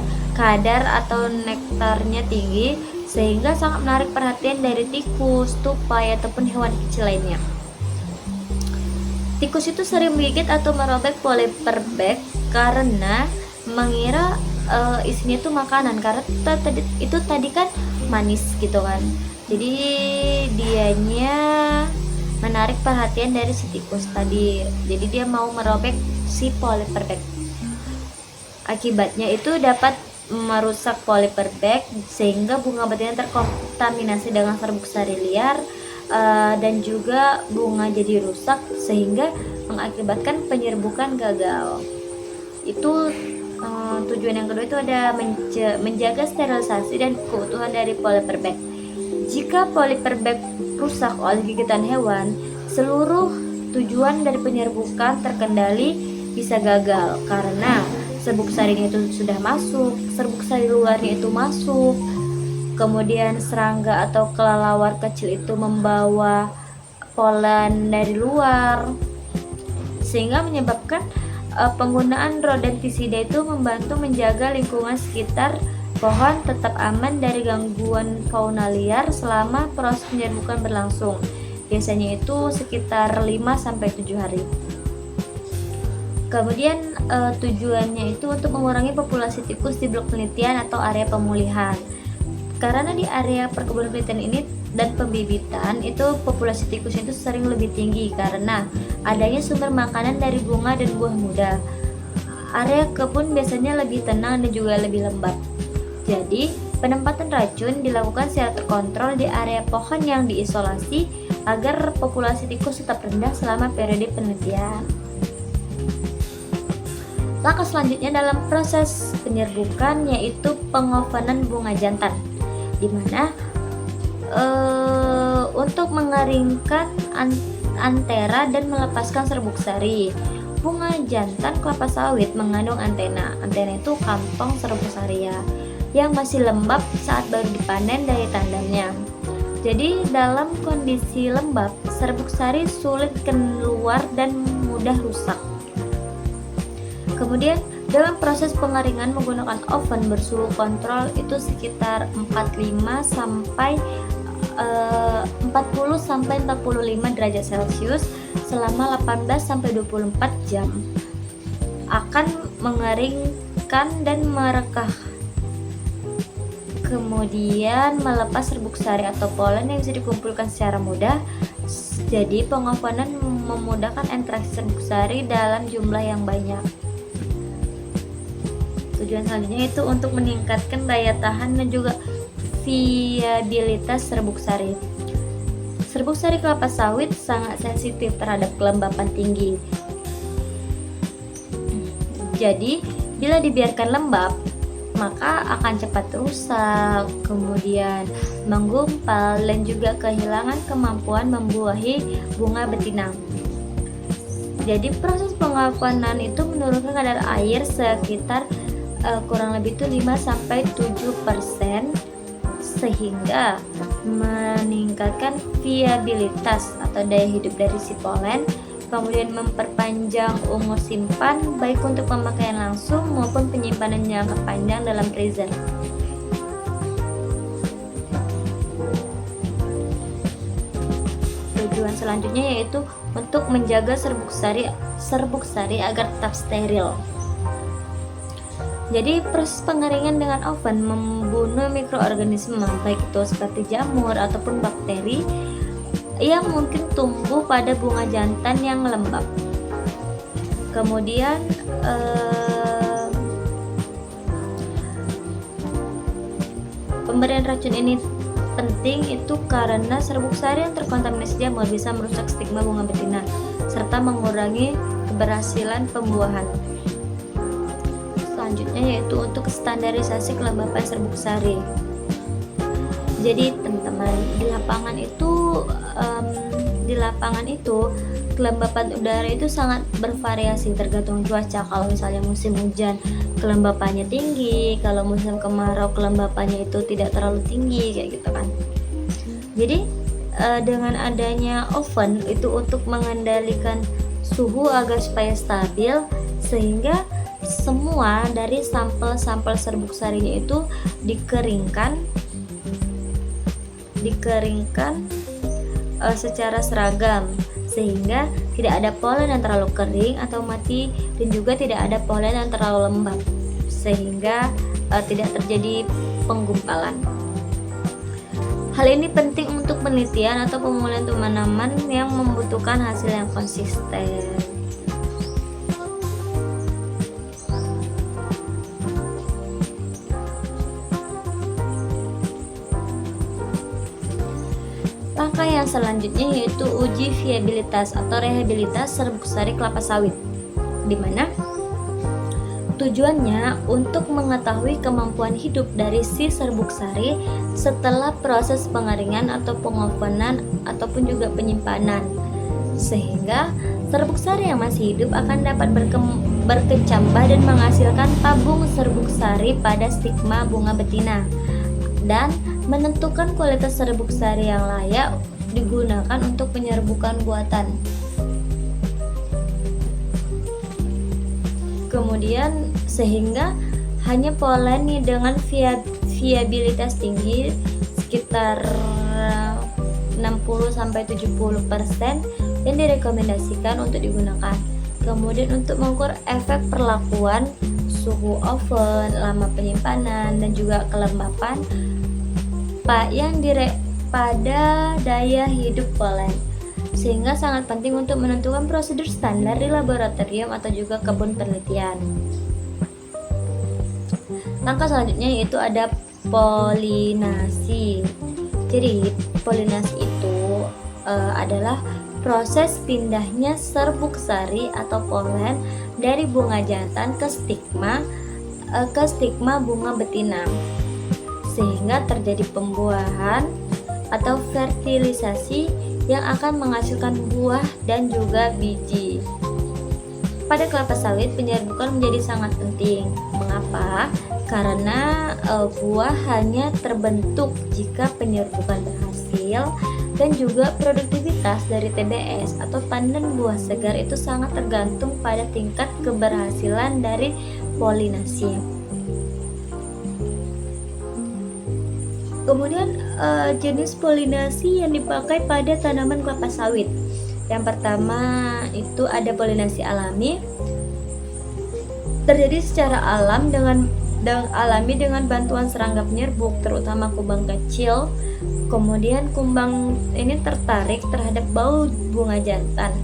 atau nektarnya tinggi sehingga sangat menarik perhatian dari tikus, tupai ataupun hewan kecil lainnya. Tikus itu sering menggigit atau merobek polyper bag karena mengira isinya itu makanan, karena itu tadi kan manis gitu kan. Jadi dianya menarik perhatian dari si tikus tadi. Jadi dia mau merobek si polyper bag. Akibatnya itu dapat merusak polyper bag sehingga bunga betina terkontaminasi dengan serbuk sari liar, dan juga bunga jadi rusak sehingga mengakibatkan penyerbukan gagal. Itu tujuan yang kedua itu ada menjaga sterilisasi dan keutuhan dari polyper bag. Jika polyper bag rusak oleh gigitan hewan, seluruh tujuan dari penyerbukan terkendali bisa gagal karena serbuk sarinya itu sudah masuk, serbuk sari luarnya itu masuk, kemudian serangga atau kelelawar kecil itu membawa polen dari luar, sehingga menyebabkan penggunaan rodentisida itu membantu menjaga lingkungan sekitar pohon tetap aman dari gangguan fauna liar selama proses penyerbukan berlangsung. Biasanya itu sekitar 5-7 hari. Kemudian tujuannya itu untuk mengurangi populasi tikus di blok penelitian atau area pemulihan. Karena di area perkebunan penelitian ini dan pembibitan itu populasi tikus itu sering lebih tinggi karena adanya sumber makanan dari bunga dan buah muda. Area kebun biasanya lebih tenang dan juga lebih lembab. Jadi, penempatan racun dilakukan secara terkontrol di area pohon yang diisolasi agar populasi tikus tetap rendah selama periode penelitian. Langkah selanjutnya dalam proses penyerbukan yaitu pengovenan bunga jantan, di mana untuk mengeringkan antera dan melepaskan serbuk sari. Bunga jantan kelapa sawit mengandung antena. Antena itu kantong serbuk sari ya, yang masih lembab saat baru dipanen dari tandanya. Jadi dalam kondisi lembab, serbuk sari sulit keluar dan mudah rusak. Kemudian Dengan proses pengeringan menggunakan oven bersuhu kontrol itu sekitar 40 sampai 45 derajat Celcius selama 18 sampai 24 jam. Akan mengeringkan dan merekah. Kemudian melepas serbuk sari atau polen yang bisa dikumpulkan secara mudah. Jadi pengovenan memudahkan interaksi serbuk sari dalam jumlah yang banyak. Tujuan selanjutnya itu untuk meningkatkan daya tahan dan juga viabilitas serbuk sari. Serbuk sari kelapa sawit sangat sensitif terhadap kelembapan tinggi. Jadi, bila dibiarkan lembab, maka akan cepat rusak, kemudian menggumpal dan juga kehilangan kemampuan membuahi bunga betina. Jadi proses pengovenan itu menurunkan kadar air sekitar kurang lebih itu 5-7% sehingga meningkatkan viabilitas atau daya hidup dari si polen, kemudian memperpanjang umur simpan baik untuk pemakaian langsung maupun penyimpanan jangka panjang dalam freezer. Tujuan selanjutnya yaitu untuk menjaga serbuk sari agar tetap steril. Jadi proses pengeringan dengan oven membunuh mikroorganisme baik itu seperti jamur ataupun bakteri yang mungkin tumbuh pada bunga jantan yang lembab. Kemudian pemberian racun ini penting itu karena serbuk sari yang terkontaminasi jamur bisa merusak stigma bunga betina serta mengurangi keberhasilan pembuahan. Selanjutnya yaitu untuk standarisasi kelembapan serbuk sari. Jadi teman-teman, di lapangan itu kelembapan udara itu sangat bervariasi tergantung cuaca. Kalau misalnya musim hujan kelembapannya tinggi, kalau musim kemarau kelembapannya itu tidak terlalu tinggi kayak gitu kan. Jadi dengan adanya oven itu untuk mengendalikan suhu agar supaya stabil, sehingga semua dari sampel-sampel serbuk sarinya itu dikeringkan secara seragam sehingga tidak ada polen yang terlalu kering atau mati dan juga tidak ada polen yang terlalu lembab sehingga tidak terjadi penggumpalan. Hal ini penting untuk penelitian atau pemulihan tanaman yang membutuhkan hasil yang konsisten. Langkah yang selanjutnya yaitu uji viabilitas atau rehabilitas serbuk sari kelapa sawit, di mana tujuannya untuk mengetahui kemampuan hidup dari si serbuk sari setelah proses pengeringan atau pengovenan ataupun juga penyimpanan, sehingga serbuk sari yang masih hidup akan dapat berkecambah dan menghasilkan tabung serbuk sari pada stigma bunga betina dan menentukan kualitas serbuk sari yang layak digunakan untuk penyerbukan buatan. Kemudian sehingga hanya polen dengan viabilitas tinggi sekitar 60-70% yang direkomendasikan untuk digunakan. Kemudian untuk mengukur efek perlakuan suhu oven, lama penyimpanan dan juga kelembapan pada daya hidup polen, sehingga sangat penting untuk menentukan prosedur standar di laboratorium atau juga kebun penelitian. Langkah selanjutnya yaitu ada polinasi. Jadi polinasi itu adalah proses pindahnya serbuk sari atau polen dari bunga jantan ke stigma bunga betina, sehingga terjadi pembuahan atau fertilisasi yang akan menghasilkan buah dan juga biji. Pada kelapa sawit penyerbukan menjadi sangat penting. Mengapa? Karena buah hanya terbentuk jika penyerbukan berhasil, dan juga produktivitas dari TBS atau panen buah segar itu sangat tergantung pada tingkat keberhasilan dari polinasi. Kemudian jenis polinasi yang dipakai pada tanaman kelapa sawit. Yang pertama itu ada polinasi alami, terjadi secara alami dengan bantuan serangga penyerbuk, terutama kumbang kecil. Kemudian kumbang ini tertarik terhadap bau bunga jantan,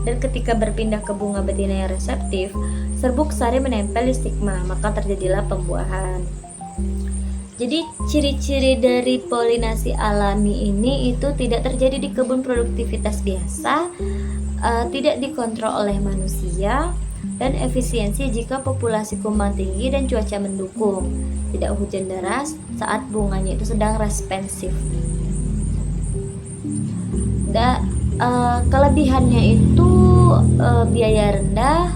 dan ketika berpindah ke bunga betina yang reseptif, serbuk sari menempel di stigma, maka terjadilah pembuahan. Jadi ciri-ciri dari polinasi alami ini itu tidak terjadi di kebun produktivitas biasa, tidak dikontrol oleh manusia, dan efisiensi jika populasi kumbang tinggi dan cuaca mendukung, tidak hujan deras saat bunganya itu sedang responsif. Kelebihannya itu biaya rendah,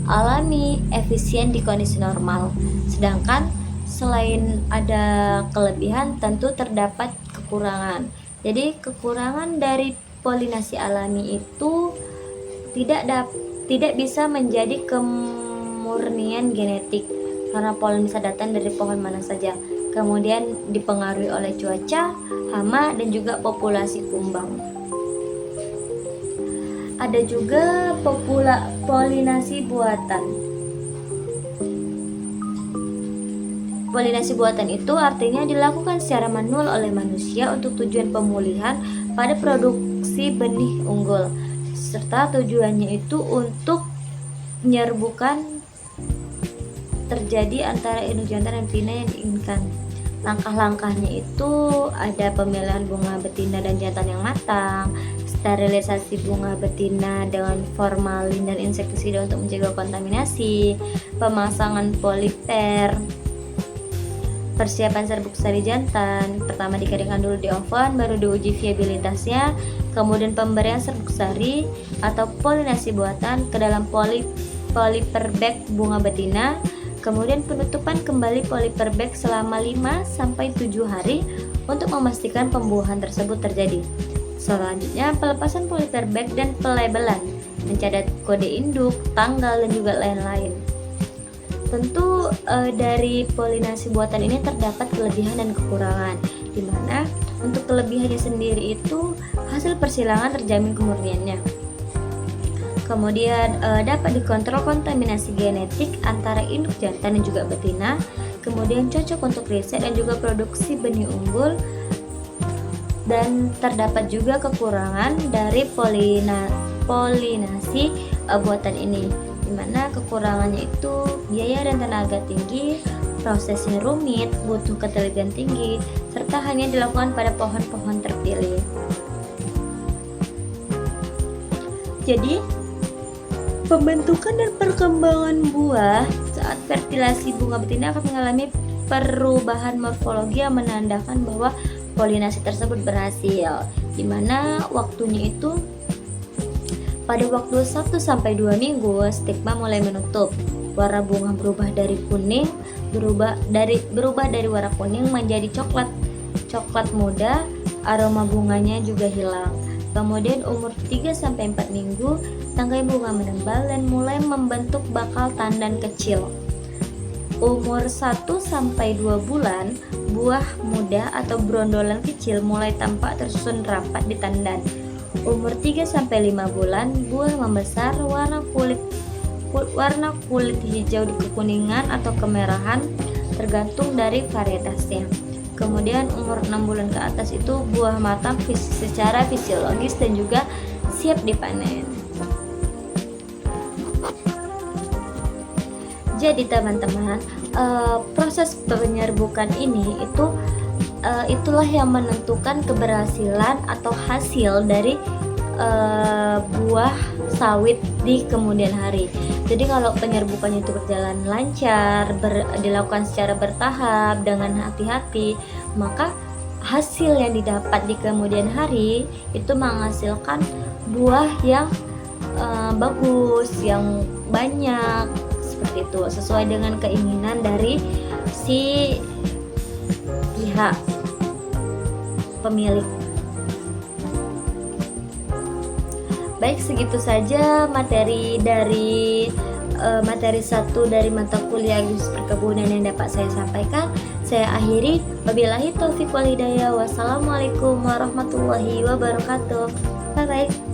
alami, efisien di kondisi normal. Sedangkan selain ada kelebihan, tentu terdapat kekurangan. Jadi kekurangan dari polinasi alami itu tidak bisa menjadi kemurnian genetik, karena polen bisa datang dari pohon mana saja. Kemudian dipengaruhi oleh cuaca, hama, dan juga populasi kumbang. Ada juga polinasi buatan. Polinasi buatan itu artinya dilakukan secara manual oleh manusia untuk tujuan pemulihan pada produksi benih unggul, serta tujuannya itu untuk menyerbukan terjadi antara induk jantan dan betina yang diinginkan. Langkah-langkahnya itu ada pemilihan bunga betina dan jantan yang matang, sterilisasi bunga betina dengan formalin dan insektisida untuk mencegah kontaminasi, pemasangan poliper, persiapan serbuk sari jantan. Pertama dikeringkan dulu di oven, baru diuji viabilitasnya, kemudian pemberian serbuk sari atau polinasi buatan ke dalam polyper bag bunga betina, kemudian penutupan kembali polyper bag selama 5-7 hari untuk memastikan pembuahan tersebut terjadi. Selanjutnya pelepasan polyper bag dan pelabelan, mencatat kode induk, tanggal, dan juga lain-lain. Tentu dari polinasi buatan ini terdapat kelebihan dan kekurangan, di mana untuk kelebihannya sendiri itu hasil persilangan terjamin kemurniannya. Kemudian dapat dikontrol kontaminasi genetik antara induk jantan dan juga betina. Kemudian cocok untuk riset dan juga produksi benih unggul. Dan terdapat juga kekurangan dari polinasi buatan ini, dimana kekurangannya itu biaya dan tenaga tinggi, prosesnya rumit, butuh ketelitian tinggi, serta hanya dilakukan pada pohon-pohon terpilih. Jadi, pembentukan dan perkembangan buah saat fertilasi bunga betina akan mengalami perubahan morfologi yang menandakan bahwa polinasi tersebut berhasil, dimana waktunya itu pada waktu 1-2 minggu stigma mulai menutup, warna bunga berubah dari warna kuning menjadi coklat muda, aroma bunganya juga hilang. Kemudian umur 3-4 minggu tangkai bunga menebal dan mulai membentuk bakal tandan kecil. Umur 1-2 bulan, buah muda atau brondolan kecil mulai tampak tersusun rapat di tandan. Umur 3-5 bulan, buah membesar, warna kulit hijau kekuningan atau kemerahan tergantung dari varietasnya. Kemudian umur 6 bulan ke atas itu buah matang secara fisiologis dan juga siap dipanen. Jadi teman-teman, proses penyerbukan ini itulah yang menentukan keberhasilan atau hasil dari buah sawit di kemudian hari. Jadi kalau penyerbukannya itu berjalan lancar, dilakukan secara bertahap dengan hati-hati, maka hasil yang didapat di kemudian hari itu menghasilkan buah yang bagus, yang banyak, seperti itu, sesuai dengan keinginan dari si pihak pemilik. Baik, segitu saja materi dari materi satu dari mata kuliah Agustus Perkebunan yang dapat saya sampaikan. Saya akhiri, wabillahi taufiq wal hidayah. Wassalamualaikum warahmatullahi wabarakatuh. Bye bye.